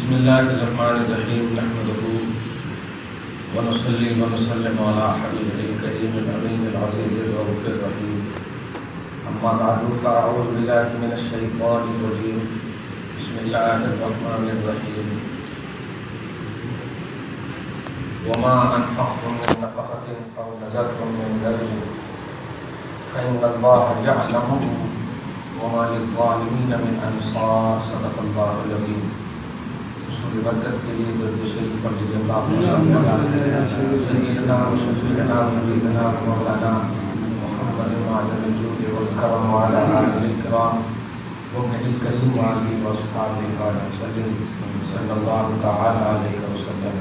بسم الله الرحمن الرحيم نحمده ونصلي ونسلم على حبيبه الكريم الأمين العزيز الرؤوف الرحيم أما بعد فأعوذ بالله من الشيطان الرجيم بسم الله الرحمن الرحيم وما أنفقتم من نفقة أو نذرتم من نذر فإن الله يعلمه وما للظالمين من أنصار صدق الله العظيم. رسول برکت کے لیے درود شریف پڑھ لیجیے. اللهم صل على سيدنا وشفيعنا ونبينا مولانا محمد معظم الجود والكرم وعلى آله الكرام وابنه الكريم وآله وأصحابه وسلم صلى الله تعالى عليه وسلم.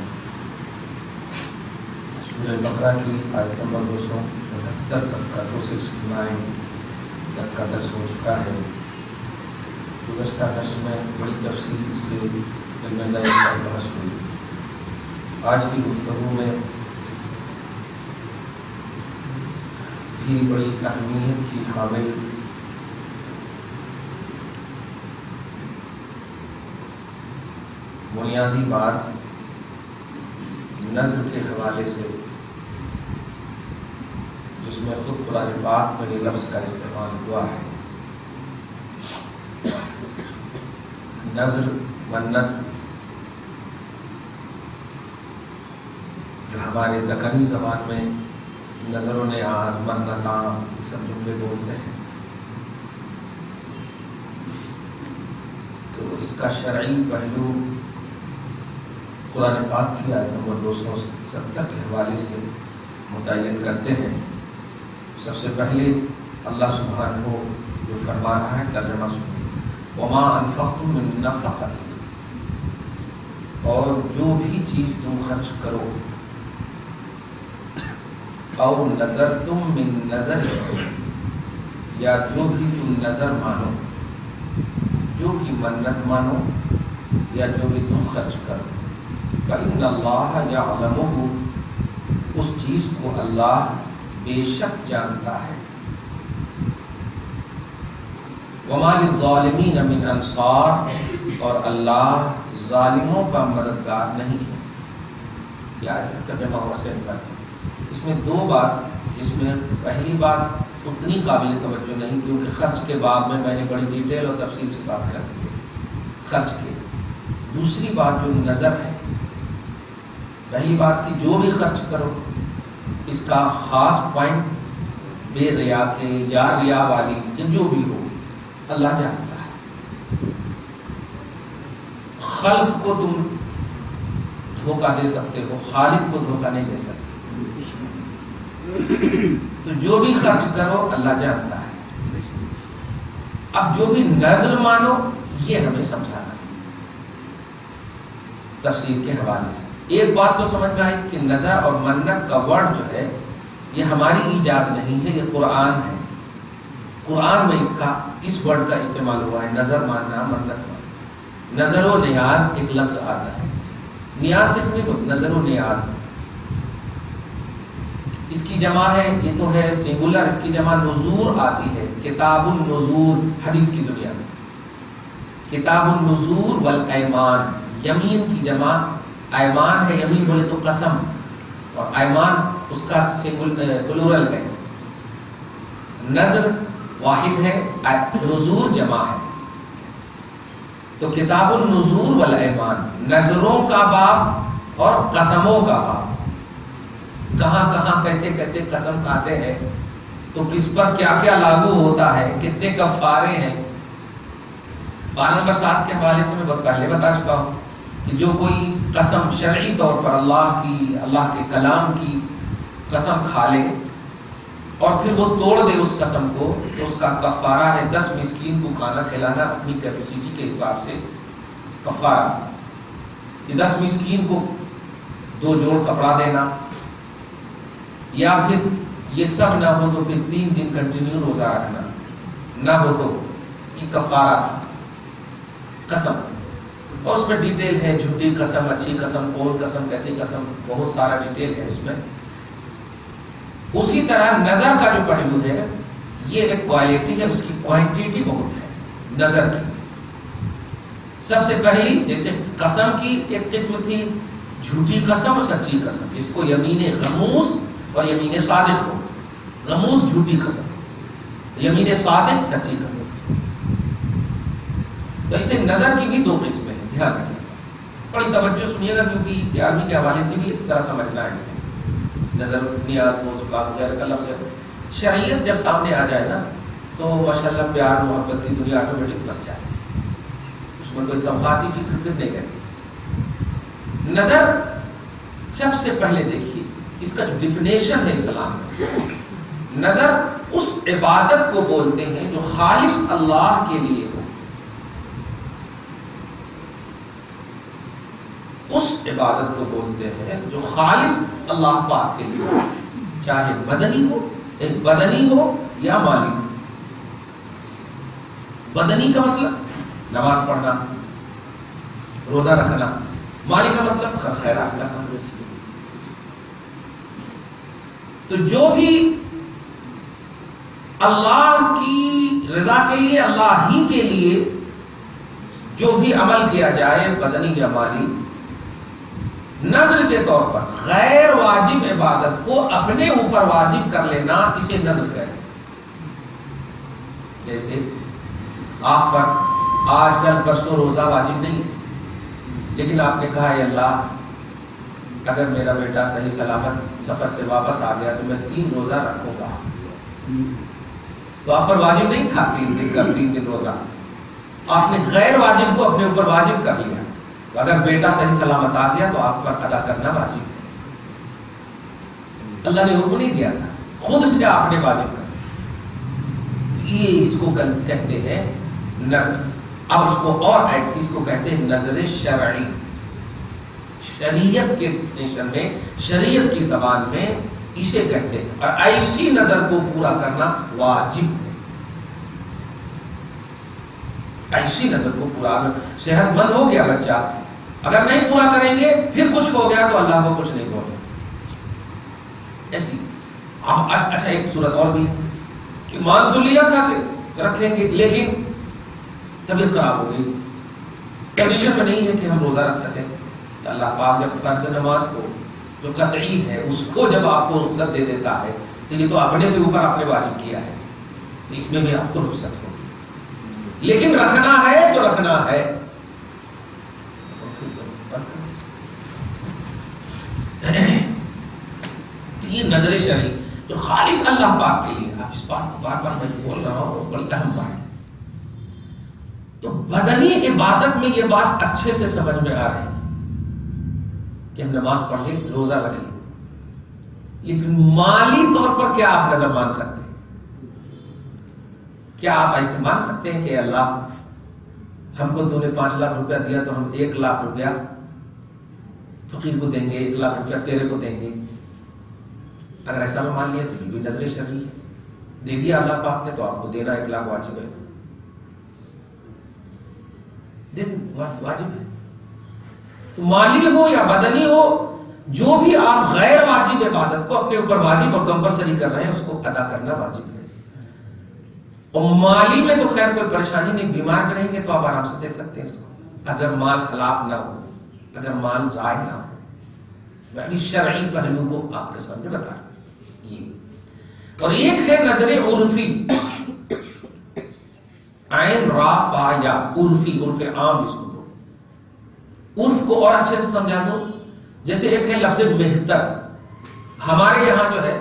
سورہ بقرہ کی آیت نمبر 279 تک کا 269 تک کا درس ہو چکا ہے. گزشتہ درس میں بڑی تفصیل سے علم غیب پر بحث ہوئی. آج کی گفتگو میں بھی بڑی اہمیت کی حامل بنیادی بات نظر کے حوالے سے، جس میں خود قرآن پاک میں یہ لفظ کا استعمال ہوا ہے. نظر منت جو ہمارے دکنی زبان میں نظر و نیاز منتاں یہ سب جملے بولتے ہیں، تو اس کا شرعی پہلو قرآن پاک کی آیت نمبر 270 کے حوالے سے متعین کرتے ہیں. سب سے پہلے اللہ سبحانہ کو جو فرما رہا ہے ترجمہ سنیں. وما انفقتم من نفقۃ، اور جو بھی چیز تم خرچ کرو، او نذرتم من نذر، یا جو بھی تم نظر مانو، جو بھی منت مانو یا جو بھی تم خرچ کرو، فإن اللہ یعلمہ، اس چیز کو اللہ بے شک جانتا ہے. وما للظالمین من انصار، اور اللہ ظالموں کا مددگار نہیں ہے. ترجمہ وسیع کا اس میں دو بات، اس میں پہلی بات اتنی قابل توجہ نہیں کیونکہ خرچ کے باب میں نے بڑی ڈیٹیل اور تفصیل سے بات کر دی ہے خرچ کے. دوسری بات جو نظر ہے، پہلی بات کی جو بھی خرچ کرو اس کا خاص پوائنٹ بے ریا کے یا ریا والی یا جو بھی ہو اللہ جانتا ہے. خلق کو تم دھوکہ دے سکتے ہو، خالق کو دھوکہ نہیں دے سکتے. تو جو بھی خرچ کرو اللہ جانتا ہے. اب جو بھی نظر مانو یہ ہمیں سمجھانا ہے تفسیر کے حوالے سے. ایک بات تو سمجھ میں آئی کہ نظر اور منت کا ورڈ جو ہے یہ ہماری ایجاد نہیں ہے، یہ قرآن ہے. قرآن میں اس ورڈ کا استعمال ہوا ہے، نظر ماننا، منت ماننا. نظر و نیاز ایک لفظ آتا ہے، نیاز صرف نہیں ہوتا، نظر و نیاز اس کی جمع ہے، یہ تو ہے سنگولر، اس کی جمع نذور آتی ہے. کتاب النذور حدیث کی دنیا میں کتاب النذور والایمان، یمین کی جمع ایمان ہے. یمین بولے تو قسم، اور ایمان اس کا پلورل ہے. نظر واحد ہے، نذور جمع ہے. تو کتاب النذور والایمان، نظروں کا باب اور قسموں کا باب. کہاں کہاں کیسے کیسے قسم کھاتے ہیں، تو کس پر کیا کیا لاگو ہوتا ہے، کتنے کفارے ہیں. پارہ نمبر 7 کے حوالے سے میں بہت پہلے بتا چکا ہوں کہ جو کوئی قسم شرعی طور پر اللہ کے کلام کی قسم کھا لے اور پھر وہ توڑ دے اس قسم کو، تو اس کا کفارہ ہے 10 مسکین کو کھانا کھلانا اپنی کیپیسٹی کے حساب سے. کفارہ یہ 10 مسکین کو 2 جوڑ کپڑا دینا، یا پھر یہ سب نہ ہو تو پھر 3 دن کنٹینیو روزہ رکھنا، نہ ہو تو یہ کفارہ قسم. اور اس میں ڈیٹیل ہے، جھوٹی قسم، اچھی قسم، کون قسم، کیسی قسم، بہت سارا ڈیٹیل ہے اس میں. اسی طرح نظر کا جو پہلو ہے یہ ایک کوالٹی ہے، اس کی کوانٹیٹی بہت ہے نظر کی. سب سے پہلی جیسے قسم کی ایک قسم تھی جھوٹی قسم اور سچی قسم، اس کو یمین غموس اور یمین صادق کو، غموس جھوٹی قسم، یمین صادق سچی قسم۔ تو اسے نظر کی بھی دو قسمیں ہیں، دھیان رکھیں، بڑی توجہ سنیے گا کیونکہ 11ویں کے حوالے سے بھی ذرا سمجھنا ہے اس میں۔ نظر نیاز موضوعات وغیرہ کا لفظ ہے، شریعت جب سامنے آ جائے نا تو ماشاءاللہ پیار محبت کی دنیا آٹومیٹک بس جاتی ہے، اس میں کوئی طبقاتی فکر پھر نہیں رہتی۔ نظر سب سے پہلے دیکھیے اس کا جو ڈیفینیشن ہے اسلام میں، نظر اس عبادت کو بولتے ہیں جو خالص اللہ کے لیے ہو، اس عبادت کو بولتے ہیں جو خالص اللہ پاک کے لیے ہو، چاہے بدنی ہو یا مالی ہو۔ بدنی کا مطلب نماز پڑھنا، روزہ رکھنا، مالی کا مطلب خیرات کرنا۔ تو جو بھی اللہ کی رضا کے لیے، اللہ ہی کے لیے جو بھی عمل کیا جائے بدنی یا مالی، نذر کے طور پر غیر واجب عبادت کو اپنے اوپر واجب کر لینا، اسے نذر کہتے ہیں۔ جیسے آپ پر آج کل پرسوں روزہ واجب نہیں ہے، لیکن آپ نے کہا اے اللہ اگر میرا بیٹا صحیح سلامت سفر سے واپس آ گیا تو میں 3 روزہ رکھوں گا، تو آپ پر واجب نہیں تھا 3 دن روزہ، آپ نے غیر واجب کو اپنے اوپر واجب کر لیا۔ اگر بیٹا صحیح سلامت آ گیا تو آپ پر ادا کرنا واجب ہے، اللہ نے حکم نہیں دیا تھا، خود سے آپ نے واجب کر، یہ اس کو کہتے ہیں نذر۔ اب اس کو اور اس کو کہتے ہیں نذر شرعی، شریعت کے ڈیفینیشن میں، شریعت کی زبان میں اسے کہتے ہیں، اور ایسی نظر کو پورا کرنا واجب ہے۔ ایسی نظر کو پورا، صحت مند ہو گیا بچہ، اگر نہیں پورا کریں گے پھر کچھ ہو گیا تو اللہ کو کچھ نہیں بولنا، ایسی۔ اچھا ایک صورت اور بھی ہے کہ مان تو لیا تھا کہ رکھیں گے، لیکن طبیعت خراب ہو گئی، کنڈیشن میں نہیں ہے کہ ہم روزہ رکھ سکیں، تو اللہ پاک جب فرض نماز کو جو قطعی ہے اس کو جب آپ کو رخصت دے دیتا ہے تو یہ تو اپنے سے اوپر آپ نے واجب کیا ہے، تو اس میں بھی آپ کو رخصت ہوگی، لیکن رکھنا ہے تو رکھنا ہے۔ تو یہ نظر شرعی جو خالص اللہ پاک کے لیے، آپ اس بات کو بار بار میں بول رہا ہوں، بڑی اہم بات ہے۔ تو بدنی عبادت میں یہ بات اچھے سے سمجھ میں آ رہی ہے کہ ہم نماز پڑھ لیں، روزہ رکھ لیں، لیکن مالی طور پر کیا آپ نظر مان سکتے ہیں؟ کیا آپ ایسے مان سکتے ہیں کہ اللہ ہم کو تو نے 5 لاکھ روپیہ دیا تو ہم 1 لاکھ روپیہ فقیر کو دیں گے، 1 لاکھ روپیہ تیرے کو دیں گے؟ اگر ایسا میں مان لیا تو یہ بھی نظر شرعی ہے، دے دیا اللہ پاک نے تو آپ کو دینا 1 لاکھ واجب ہے، واجب ہے۔ تو مالی ہو یا بدنی ہو، جو بھی آپ غیر واجب عبادت کو اپنے اوپر واجب اور کمپلسری کر رہے ہیں اس کو ادا کرنا واجب ہے۔ اور مالی میں تو خیر کوئی پریشانی نہیں، بیمار میں رہیں گے تو آپ آرام سے دے سکتے ہیں اس کو، اگر مال ہلاک نہ ہو، اگر مال ضائع نہ ہو۔ میں ابھی شرعی پہلو کو آپ کے سامنے بتا رہا ہوں یہ۔ اور ایک ہے نظر عرفی، عین را فا یا، عرفی، عرف عام جس کو بولتے، عرف کو اور اچھے سے سمجھا دو، جیسے ایک ہے لفظ مہتر، ہمارے یہاں جو ہے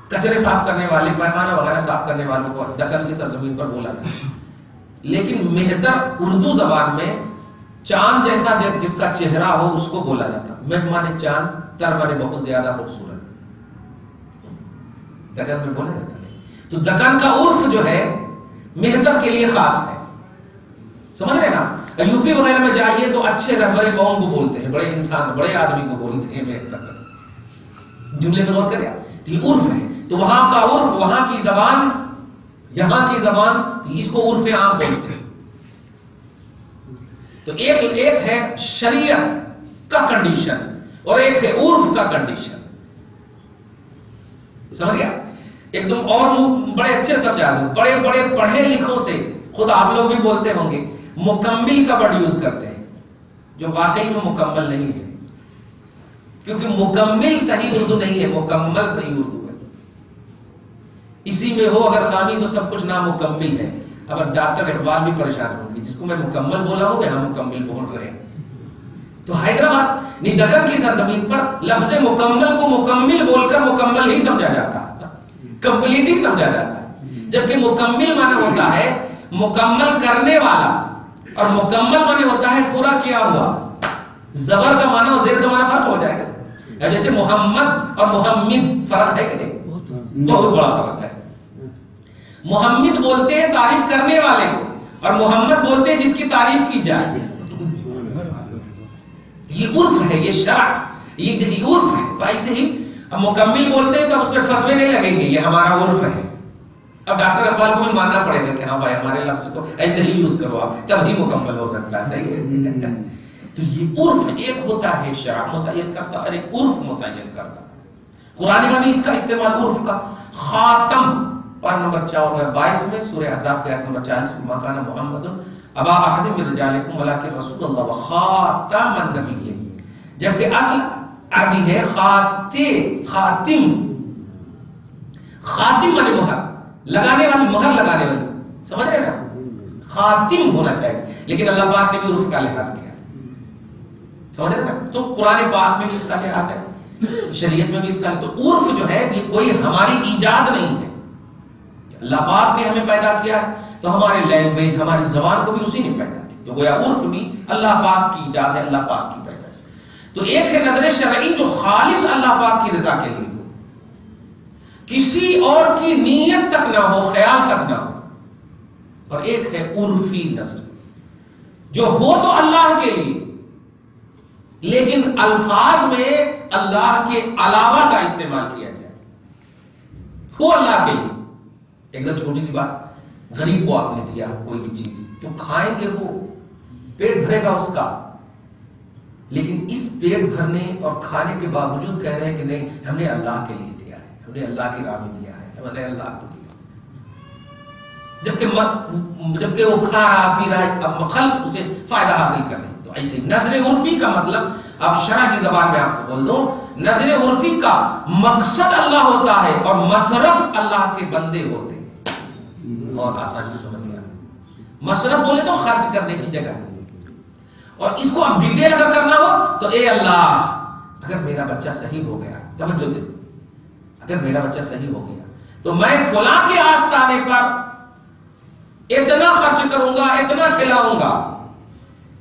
کچرے صاف کرنے والے، پیخانہ وغیرہ صاف کرنے والوں کو دکن کی سرزمین پر بولا جاتا ہے، لیکن مہتر اردو زبان میں چاند جیسا جس کا چہرہ ہو اس کو بولا جاتا، مہمان چاند تر بنے بہت زیادہ خوبصورت، دکن میں بولا جاتا ہے۔ تو دکن کا عرف جو ہے مہتر کے لیے خاص ہے، سمجھ رہے نا؟ یو پی وغیرہ میں جائیے تو اچھے رہبر قوم کو بولتے ہیں، بڑے انسان، بڑے آدمی کو بولتے ہیں مہتر، جملے میں غور کریں، تو یہ عرف ہے۔ تو وہاں کا عرف، وہاں کی زبان، یہاں کی زبان، اس کو عرف عام بولتے ہیں۔ تو ایک ہے شریعت کا کنڈیشن اور ایک ہے عرف کا کنڈیشن، سمجھ گیا؟ ایک دم اور بڑے اچھے سمجھا دوں، بڑے بڑے پڑھے لکھوں سے، خود آپ لوگ بھی بولتے ہوں گے، مکمل کا ورڈ یوز کرتے ہیں جو واقعی میں مکمل نہیں ہے، کیونکہ مکمل صحیح اردو نہیں ہے، مکمل صحیح اردو ہے. اسی میں ہو اگر خامی تو سب کچھ نامکمل ہے. اب ڈاکٹر اقبال بھی پریشان ہوں گی، جس کو میں مکمل بولا ہوں یہاں مکمل بول رہے ہیں. تو حیدرآباد دکن کی سرزمین پر لفظ مکمل کو مکمل بول کر مکمل ہی سمجھا جاتا ہے، کمپلیٹ ہی سمجھا جاتا ہے، جبکہ مکمل معنی ہوتا ہے مکمل کرنے والا، اور مکمل معنی ہوتا ہے پورا کیا ہوا. زبر کا معنی اور زیر کا معنی فرق ہو جائے گا. جیسے محمد اور محمد فرق ہے کہ نہیں؟ بہت بڑا فرق ہے. محمد بولتے ہیں تعریف کرنے والے کو، اور محمد بولتے ہیں جس کی تعریف کی جائے. یہ عرف ہے، یہ شرع، یہ عرف ہے. تو ایسے ہی ہم مکمل بولتے ہیں تو اس پر فتوے نہیں لگیں گے، یہ ہمارا عرف ہے. اب ڈاکٹر اقبال کو بھی ماننا پڑے گا کہ ہاں بھائی ہمارے لفظ کو ایسے ہی یوز کرو آپ، تب ہی مکمل ہو سکتا ہے. صحیح ہے. تو یہ عرف ایک ہوتا ہے شرع متعین کرتا اور ایک عرف متعین کرتا. قرآن میں بھی اس کا استعمال عرف کا. خاتم پارہ نمبر 22 میں سورہ احزاب کی آیت نمبر 40 میں مَا كَانَ مُحَمَّدٌ أَبَا أَحَدٍ مِّن رِجَالِكُمْ وَلَٰكِن رَّسُولَ اللَّهِ وَخَاتَمَ النَّبِيِّينَ، جبکہ اصل عربی ہے خاتم. خاتم مانے مہر لگانے والی، مہر لگانے والی. سمجھ رہے نا؟ خاتم ہونا چاہیے، لیکن اللہ پاک نے بھی عرف کا لحاظ کیا. سمجھ رہے نا؟ تو قرآن پاک میں بھی اس کا لحاظ ہے، شریعت میں بھی اس کا. تو عرف جو ہے یہ کوئی ہماری ایجاد نہیں ہے. اللہ پاک نے ہمیں پیدا کیا ہے تو ہمارے لینگویج، ہماری زبان کو بھی اسی نے پیدا کیا. تو گویا عرف بھی اللہ پاک کی ایجاد ہے، اللہ پاک کی پیدائش. تو ایک ہے نظر شرعی جو خالص اللہ پاک کی رضا کے لیے ہو، کسی اور کی نیت تک نہ ہو، خیال تک نہ ہو. اور ایک ہے عرفی نظر جو ہو تو اللہ کے لیے لیکن الفاظ میں اللہ کے علاوہ کا استعمال کیا جائے، وہ اللہ کے لیے. ایک دم چھوٹی سی بات، غریب کو آپ نے دیا کوئی بھی چیز تو کھائیں گے، وہ پیٹ بھرے گا اس کا، لیکن اس پیٹ بھرنے اور کھانے کے باوجود کہہ رہے ہیں کہ نہیں ہم نے اللہ کے لیے دیا ہے، ہم نے اللہ کی راہ میں دیا ہے، ہم نے اللہ کو دیا. جبکہ وہ کھا رہا پی رہا ہے، اب خلق اسے فائدہ حاصل کر رہے ہیں. تو ایسے نظر عرفی کا مطلب اب شرع کی زبان میں آپ کو بول دوں، نظر عرفی کا مقصد اللہ ہوتا ہے اور مصرف اللہ کے بندے ہوتے ہیں. اور آسانی سمجھ گیا. مصرف بولے تو خرچ کرنے کی جگہ، اور اس کو اب ڈیٹیل اگر کرنا ہو تو اے اللہ اگر میرا بچہ صحیح ہو گیا، توجہ دے، اگر میرا بچہ صحیح ہو گیا تو میں فلاں کے آستانے پر اتنا خرچ کروں گا، اتنا کھلاؤں گا.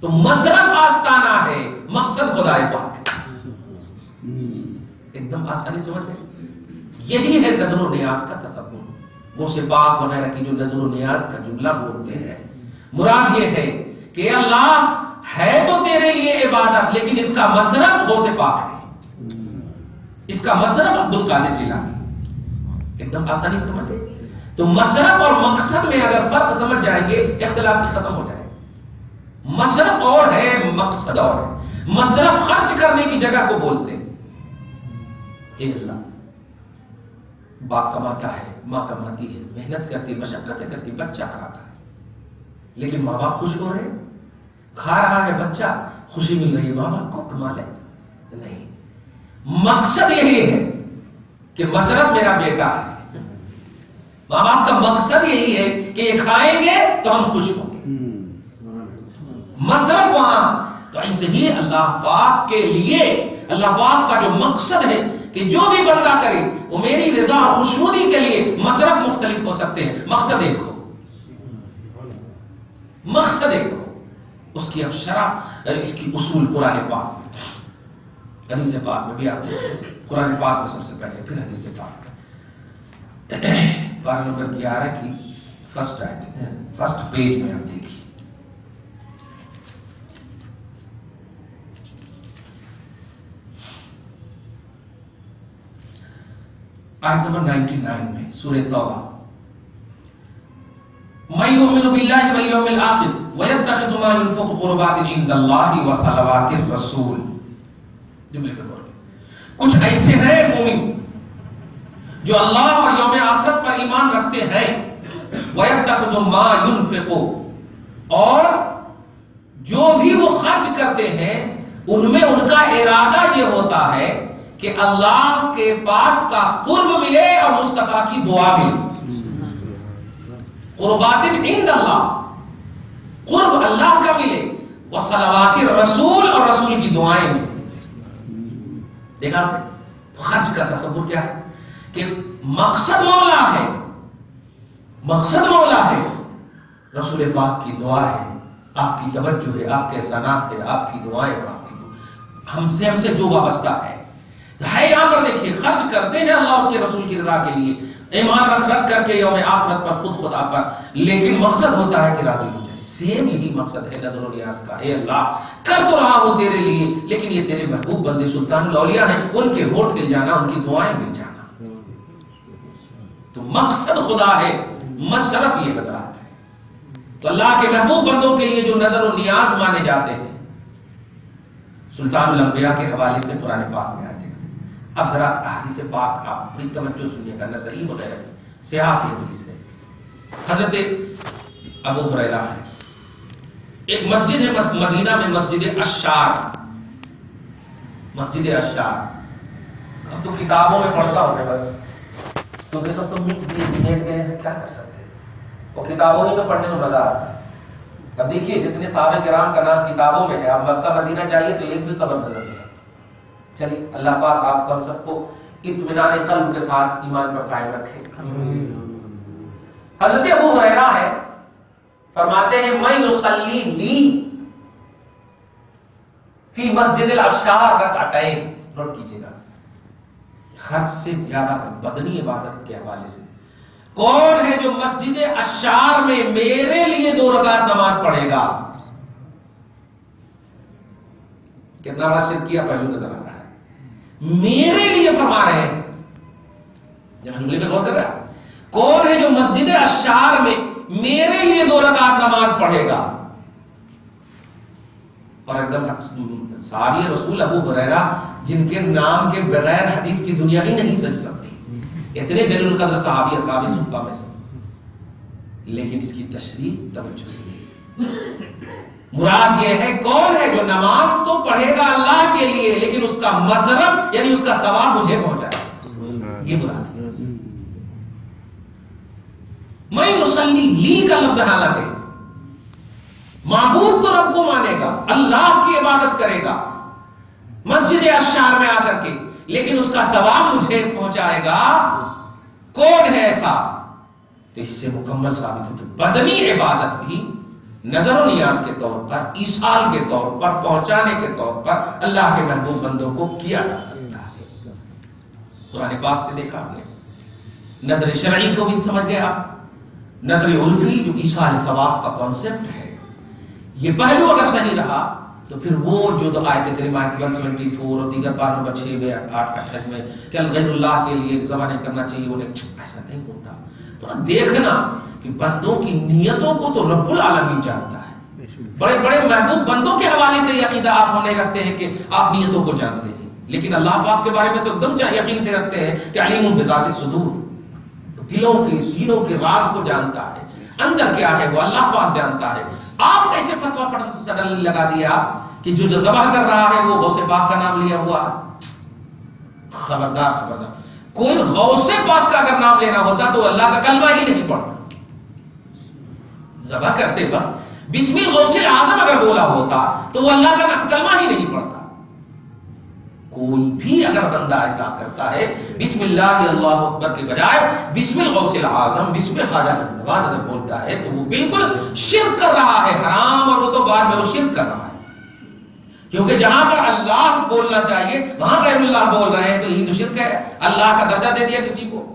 تو مصرف آستانہ ہے، مقصد خدا پاک. ایک دم آسانی سمجھ گئے. یہی ہے نظر و نیاز کا تصور. وہ سے پاک وغیرہ کی جو نظر و نیاز کا جملہ بولتے ہیں، مراد یہ ہے کہ اللہ ہے تو تیرے لیے عبادت، لیکن اس کا مصرف غوث پاک ہے، اس کا مصرف عبد القادر جیلانی. ایک دم آسانی سمجھے. تو مصرف اور مقصد میں اگر فرق سمجھ جائیں گے اختلاف ختم ہو جائے. مصرف اور ہے، مقصد اور ہے. مصرف خرچ کرنے کی جگہ کو بولتے ہیں. اے اللہ باپ کماتا ہے، ماں کماتی ہے، محنت کرتی، مشقتیں کرتی، بچہ کھاتا ہے، لیکن ماں باپ خوش ہو رہے ہیں. کھا رہا ہے بچہ، خوشی مل رہی ہے، ماں باپ کو کما لے نہیں. مقصد یہی ہے کہ مصرف میرا بیٹا ہے. ماں باپ کا مقصد یہی ہے کہ یہ کھائیں گے تو ہم خوش ہوں گے. مصرف وہاں. تو ایسے ہی اللہ پاک کے لیے، اللہ پاک کا جو مقصد ہے کہ جو بھی بندہ کرے وہ میری رضا اور خوشنودی کے لیے، مصرف مختلف ہو سکتے ہیں، مقصد ایک ہو. مقصد ایک ہو. اس کی اب شرع، اس کی اصول قرآن پاک، حدیث پاک میں بھی آپ دیکھیں. قرآن پاک میں سب سے پہلے، پھر حدیث پاک. پارہ نمبر 11 کی فرسٹ آیت، فرسٹ پیج میں آپ دیکھیے. آیت نمبر 99 میں سورہ توبہ. مَن يُؤْمِنُ بِاللَّهِ وَالْيَوْمِ الْآخِرِ وَيَتَّخِذُ مَا يُنْفِقُ قُرُبَاتٍ عِندَ اللَّهِ وَصَلَوَاتِ الرَّسُولِ. جملے پہ غور کریں. کچھ ایسے ہیں مومن جو اللہ اور یوم آخرت پر ایمان رکھتے ہیں. وَيَتَّخِذُ مَا يُنْفِقُ، اور جو بھی وہ خرچ کرتے ہیں ان میں ان کا ارادہ یہ ہوتا ہے کہ اللہ کے پاس کا قرب ملے اور مصطفیٰ کی دعا ملے. قربات عند اللہ، قرب اللہ کا ملے، وصلوات الرسول اور رسول کی دعائیں ملے. دیکھا آپ نے خرچ کا تصور کیا ہے کہ مقصد مولا ہے، مقصد مولا ہے، رسول پاک کی دعا ہے، آپ کی توجہ ہے، آپ کے احسانات ہے، آپ کی دعائیں، آپ کی ہم سے جو وابستہ ہے یہاں پر دیکھیے خرچ کرتے ہیں اللہ اس کے رسول کی رضا کے لیے، ایمان رکھ کر کے یوم آخرت پر، خود خدا پر، لیکن مقصد ہوتا ہے کہ راضی ہو جائے. سیم یہی مقصد ہے نظر و نیاز کا. اے اللہ کر تو رہا ہوں تیرے لیے، لیکن یہ تیرے محبوب بندے سلطان الاولیاء ہیں، ان کے ہونٹ مل جانا، ان کی دعائیں مل جانا. تو مقصد خدا ہے، مشرف یہ حضرات ہے. تو اللہ کے محبوب بندوں کے لیے جو نظر و نیاز مانے جاتے ہیں سلطان الانبیاء کے حوالے سے قرآن پاک میں آتے ہیں. اب ذرا احادیث پاک آپ بڑی توجہ سنیے گا، نسائی وغیرہ میں صحاح کی حدیث ہے. حضرت ابو ہریرہ ہے، ایک مسجد ہے مدینہ میں، مسجد عشار، مسجد عشار. اب تو کتابوں میں پڑھتا ہوں بس، کیونکہ سب تو مٹ گئے ہیں، کیا کر سکتے ہیں، وہ کتابوں ہی میں پڑھنے میں مزہ آتا ہے. اب دیکھیے جتنے صحابہ کرام کا نام کتابوں میں ہے، آپ مکہ مدینہ جائیے تو ایک بھی قبر نظر نہیں. چلیے اللہ پاک آپ کو ہم سب کو اطمینان قلب کے ساتھ ایمان پر قائم رکھے. حضرت ابو ہریرہ ہے، فرماتے ہیں میں یصلی لی فی مسجد العشار رکعتین. نوٹ کیجیے گا، خرچ سے زیادہ بدنی عبادت کے حوالے سے کون ہے جو مسجد عشار میں میرے لیے 2 رکعت نماز پڑھے گا. کتنا بڑا شرکیہ پہلو نظر آ رہا ہے. میرے لیے فرما رہے ہیں، جب جملے پہ غور کر رہا ہے، کون ہے جو مسجد عشار میں میرے لیے 2 رکعت نماز پڑھے گا. اور ایک دم صحابی رسول ابو ہریرہ جن کے نام کے بغیر حدیث کی دنیا ہی نہیں سج سکتی، اتنے جلیل القدر صحابی اصحاب صفہ میں سے. لیکن اس کی تشریح توجہ سے، مراد یہ ہے کون ہے جو نماز تو پڑھے گا اللہ کے لیے، لیکن اس کا مصرف یعنی اس کا ثواب مجھے پہنچائے. یہ مراد ہے. میں یصلی لی کا لفظ حالت ہے، معبود تو رب کو مانے گا، اللہ کی عبادت کرے گا مسجد عشار میں آ کر کے، لیکن اس کا ثواب مجھے پہنچائے گا. کون ہے ایسا؟ تو اس سے مکمل ثابت ہو کہ بدنی عبادت بھی نظر و نیاز کے طور پر، ایصال کے طور پر، پہنچانے کے طور پر اللہ کے محبوب بندوں کو کیا جا سکتا ہے. قرآن پاک سے دیکھا آپ نے، نظر شرعی کو بھی سمجھ گئے آپ، نظر علفی جو ایصال ثواب کا کانسیپٹ ہے، یہ پہلو اگر صحیح رہا تو پھر وہ جو آیت کریمہ 174 اور دیگر پارہ نمبر 6 میں 8-28 میں کہ غیر اللہ کے لیے ذبح نہیں کرنا چاہیے، انہیں ایسا نہیں ہوتا. تو دیکھنا کہ بندوں کی نیتوں کو تو رب العالمین جانتا ہے. بڑے بڑے محبوب بندوں کے حوالے سے یہ عقیدہ آپ ہونے رکھتے ہیں کہ آپ نیتوں کو جانتے ہیں، لیکن اللہ پاک کے بارے میں تو ایک دم یقین سے رکھتے ہیں کہ علیم بذات الصدور، دلوں کے سینوں کے راز کو جانتا ہے، اندر کیا ہے وہ اللہ پاک جانتا ہے. آپ کیسے فتویٰ سڈنلی لگا دیا کہ جو ذبح کر رہا ہے وہ غوث پاک کا نام لیا ہوا؟ خبردار خبردار، کوئی غوث پاک کا اگر نام لینا ہوتا تو اللہ کا کلمہ ہی نہیں پڑھتا. ذبح کرتے وقت بسم الغوث الاعظم اگر بولا ہوتا تو وہ اللہ کا کلمہ ہی نہیں پڑھتا. کوئی بھی اگر بندہ ایسا کرتا ہے بسم اللہ اللہ اکبر کے بجائے بسم الغوث الاعظم بسم خواجہ نواز اگر بولتا ہے تو وہ بالکل شرک کر رہا ہے، حرام. اور وہ تو بعد میں وہ شرک کر رہا ہے، کیونکہ جہاں پر اللہ بولنا چاہیے وہاں غیر اللہ بول رہے ہیں تو یہ تو شرک ہے، اللہ کا درجہ دے دیا کسی کو.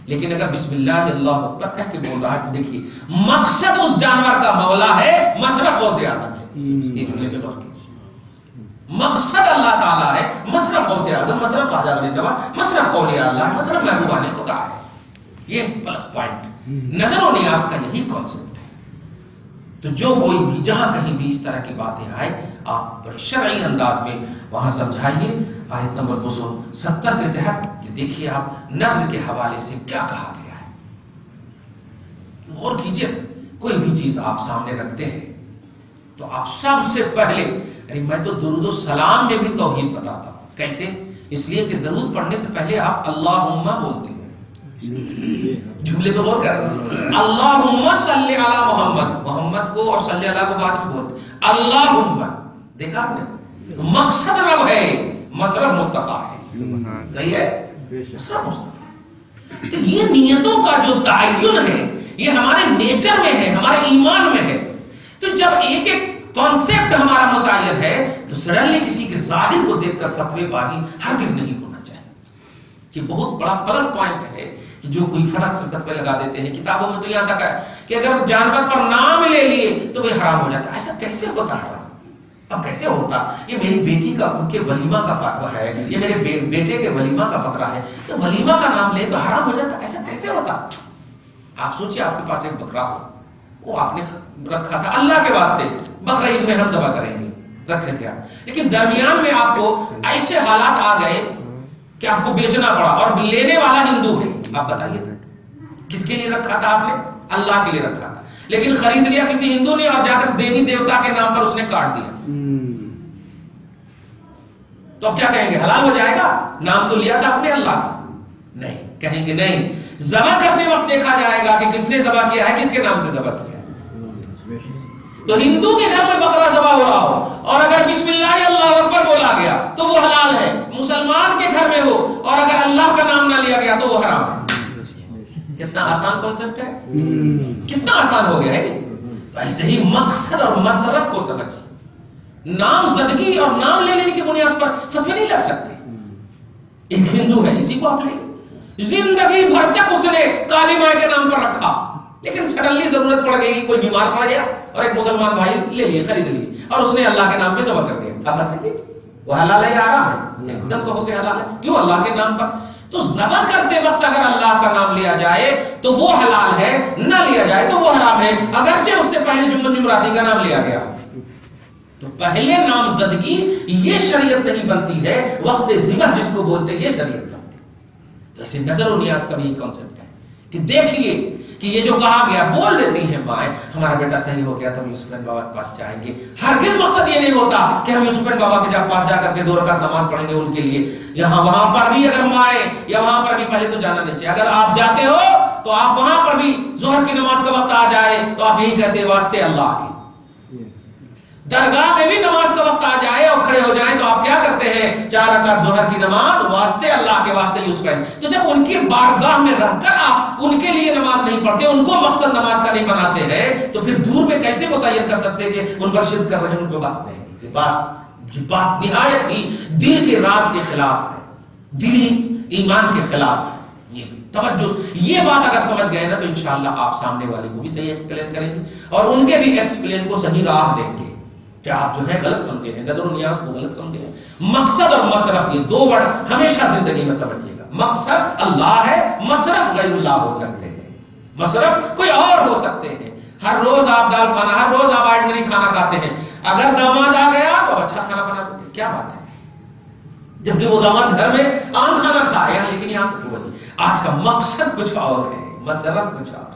لیکن اگر بسم اللہ اللہ اکبر کہہ کے بول رہا ہے تو دیکھیے مقصد اس جانور کا مولا ہے، مصرف غوث اعظم ہے. یہ جملے پہ غور کیجیے، مقصد اللہ تعالیٰ ہے، مصرف غوث اعظم، مصرف خواجہ غریب جواد، مصرف اولیاء اللہ، مصرف محبوبان خدا ہے. یہ پلس پوائنٹ نظر و نیاز کا یہی کانسیپٹ ہے. تو جو کوئی بھی جہاں کہیں بھی اس طرح کی باتیں آئے آپ بڑے شرعی انداز میں وہاں سمجھائیے. آیت نمبر 270 کے تحت دیکھیے آپ نظر کے حوالے سے کیا کہا گیا ہے. غور کیجیے، کوئی بھی چیز آپ سامنے رکھتے ہیں تو آپ سب سے پہلے، ارے میں تو درود و سلام میں بھی توحید بتاتا ہوں. کیسے؟ اس لیے کہ درود پڑھنے سے پہلے آپ اللہم بولتے ہیں. جملے کو غور کریں، اللہم صلی علی محمد، محمد کو اور صلی اللہ کو بعد میں بولتے ہیں. اللہم، دیکھا آپ نے، مقصد رب ہے، مصرف مصطفیٰ ہے. صحیح ہے، مصرف مصطفیٰ. تو یہ نیتوں کا جو تعین ہے یہ ہمارے نیچر میں ہے، ہمارے ایمان میں ہے. تو جب ایک ایک کانسیپٹ ہمارا متعین ہے تو سڈنلی کسی کے ظاہر کو دیکھ کر فتوی بازی ہرگز نہیں ہونا چاہیے. کہ بہت بڑا پلس پوائنٹ ہے کہ جو کوئی فرق سے فتوی لگا دیتے ہیں. کتابوں میں تو یہاں تک ہے کہ اگر جانور پر نام لے لیے تو وہ حرام ہو جاتا ہے. ایسا کیسے ہوتا ہے؟ اب کیسے ہوتا؟ یہ میری بیٹی کا ان کے ولیمہ کا فتویٰ ہے، یہ میرے بیٹے کے ولیمہ کا بکرا ہے، تو ولیمہ کا نام لے تو حرام ہو جاتا. ایسا کیسے ہوتا؟ آپ سوچئے آپ کے پاس ایک بکرا ہو، وہ آپ نے رکھا تھا اللہ کے واسطے، بقرہ عید میں ہم ذبح کریں گے، رکھے تھے آپ، لیکن درمیان میں آپ کو ایسے حالات آ گئے کہ آپ کو بیچنا پڑا اور لینے والا ہندو ہے. آپ بتائیے کس کے لیے رکھا تھا آپ نے؟ اللہ کے لیے رکھا تھا، لیکن خرید لیا کسی ہندو نے اور جا کر دیوی دیوتا کے نام پر اس نے کاٹ دیا. تو اب کیا کہیں گے؟ حلال ہو جائے گا؟ نام تو لیا تھا اپنے اللہ کا. نہیں، کہیں گے نہیں. ذبح کرتے وقت دیکھا جائے گا کہ کس نے ذبح کیا ہے، کس کے نام سے ذبح کیا ہے. تو ہندو کے گھر میں بکرا ذبح ہو رہا ہو اور اگر بسم اللہ اللہ اکبر بولا گیا تو وہ حلال ہے. مسلمان کے گھر میں ہو اور اگر اللہ کا نام نہ لیا گیا تو وہ حرام ہے. کتنا آسان کانسیپٹ ہے، کتنا آسان ہو گیا ہے. تو ایسے ہی مقصد اور مصرف کو سمجھیں. نام زدگی اور نام لینے کی بنیاد پر فتوی نہیں لگ سکتے. ایک ہندو ہے، اسی کو آپ لیں گے، زندگی بھر تک اس نے کالی مائی کے نام پر رکھا، لیکن سڈنلی ضرورت پڑ گئی، کوئی بیمار پڑ گیا اور ایک مسلمان بھائی لے لیے، خرید لیے اور اس نے اللہ کے نام پہ ذبح کر دیا. اب بتائیے وہ حلال ہے یا حرام ہے؟ ایک دم کہو کہ حلال ہے. کیوں؟ اللہ کے نام پر. تو ذبح کرتے وقت اگر اللہ کا نام لیا جائے تو وہ حلال ہے، نہ لیا جائے تو وہ حرام ہے، اگرچہ اس سے پہلے جملہ جمراتی کا نام لیا گیا. تو پہلے نامزدگی یہ شریعت نہیں بنتی ہے، وقت ذبح جس کو بولتے ہیں یہ شریعت بنتی ہے. تو ایسے نظر و نیاز کا بھی کانسیپٹ ہے کہ دیکھیے کہ یہ جو کہا گیا، بول دیتی ہیں مائیں ہمارا بیٹا صحیح ہو گیا تو ہم یوسف بابا کے پاس جائیں گے. ہرگز مقصد یہ نہیں ہوتا کہ ہم یوسف بابا کے پاس جا کر کے 2 رکعت نماز پڑھیں گے ان کے لیے. یہاں وہاں پر بھی اگر مائیں یا وہاں پر بھی پہلے تو جانا نہیں چاہیے. اگر آپ جاتے ہو تو آپ وہاں پر بھی ظہر کی نماز کا وقت آ جائے تو آپ یہی کہتے ہیں واسطے اللہ کی. درگاہ میں بھی نماز کا وقت آ جائے اور کھڑے ہو جائیں تو آپ کیا کرتے ہیں؟ 4 رکعت ظہر کی نماز واسطے اللہ کے واسطے یوسف ہے. تو جب ان کی بارگاہ میں رہ کر آپ ان کے لیے نماز نہیں پڑھتے، ان کو مقصد نماز کا نہیں بناتے ہیں، تو پھر دور میں کیسے متعین کر سکتے کہ ان پر شرک کر رہے ہیں؟ ان پہ بات نہیں. یہ بات نہایت ہی دل کے راز کے خلاف ہے، دلی ایمان کے خلاف ہے. یہ توجہ، یہ بات اگر سمجھ گئے نا تو انشاءاللہ آپ سامنے والے کو بھی صحیح ایکسپلین کریں گے اور ان کے بھی ایکسپلین کو صحیح راہ دیں گے کہ آپ جو ہے غلط سمجھے ہیں، نظر و نیاز کو غلط سمجھے ہیں. مقصد اور مصرف، یہ 2 ورڈ ہمیشہ زندگی میں سمجھیے گا. مقصد اللہ ہے، مصرف غیر اللہ ہو سکتے ہیں، مصرف کوئی اور ہو سکتے ہیں. ہر روز آپ دال کھانا، ہر روز آپ آرڈنری کھانا کھاتے ہیں، اگر داماد آ گیا تو اچھا کھانا بنا دیتے ہیں، کیا بات ہے؟ جبکہ وہ داماد گھر میں عام کھانا کھایا، لیکن یہاں آج کا مقصد کچھ اور ہے، مصرف کچھ اور ہے.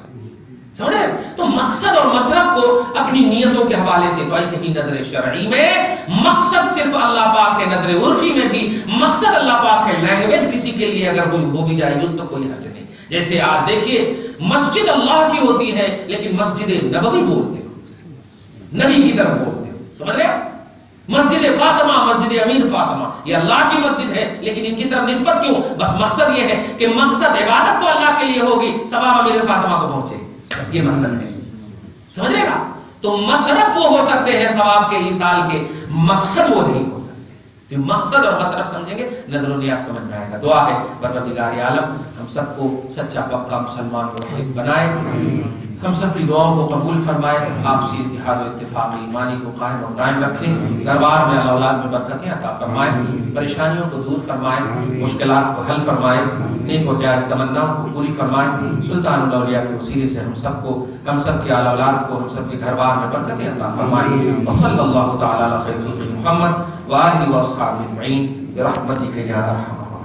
سمجھ رہے؟ تو مقصد اور مصرف کو اپنی نیتوں کے حوالے سے، تو ایسے ہی نظر شرعی میں مقصد صرف اللہ پاک ہے، نظر عرفی میں بھی مقصد اللہ پاک ہے. لینگویج کسی کے لیے اگر کوئی ہو بھی جائے اس تو کوئی حرج نہیں. جیسے آج دیکھیے مسجد اللہ کی ہوتی ہے لیکن مسجد نبوی بولتے ہو، نبی کی طرف بولتے ہو. سمجھ رہے؟ مسجد فاطمہ، مسجد امیر فاطمہ، یہ اللہ کی مسجد ہے لیکن ان کی طرف نسبت کیوں؟ بس مقصد یہ ہے کہ مقصد عبادت تو اللہ کے لیے ہوگی، ثواب امیر فاطمہ کو پہنچے، بس یہ مقصد ہے. سمجھ رہے گا؟ تو مصرف وہ ہو سکتے ہیں ثواب کے ایصال کے، مقصد وہ نہیں ہو سکتے. تو مقصد اور مصرف سمجھیں گے، نظر و نیاز سمجھ میں آئے گا. دعا ہے پروردگار عالم ہم سب کو سچا پکا مسلمان کو بنائے، ہم سب کی دعاؤں کو قبول فرمائے، آپسی اتحاد و اتفاق ایمانی کو قائم و قائم رکھے، دربار میں اولاد میں برکتیں عطا فرمائے، پریشانیوں کو دور فرمائے، مشکلات کو حل فرمائے، نیک و جائز تمناؤں کو پوری فرمائے. سلطان الاولیاء کے وسیلے سے ہم سب کو، ہم سب کی اولاد کو، ہم سب کے گھر بار میں برکتیں عطا فرمائے. وصلی اللہ تعالی علی خیر خلق محمد وآلہ واصحابہ اجمعین برحمتک یا ارحم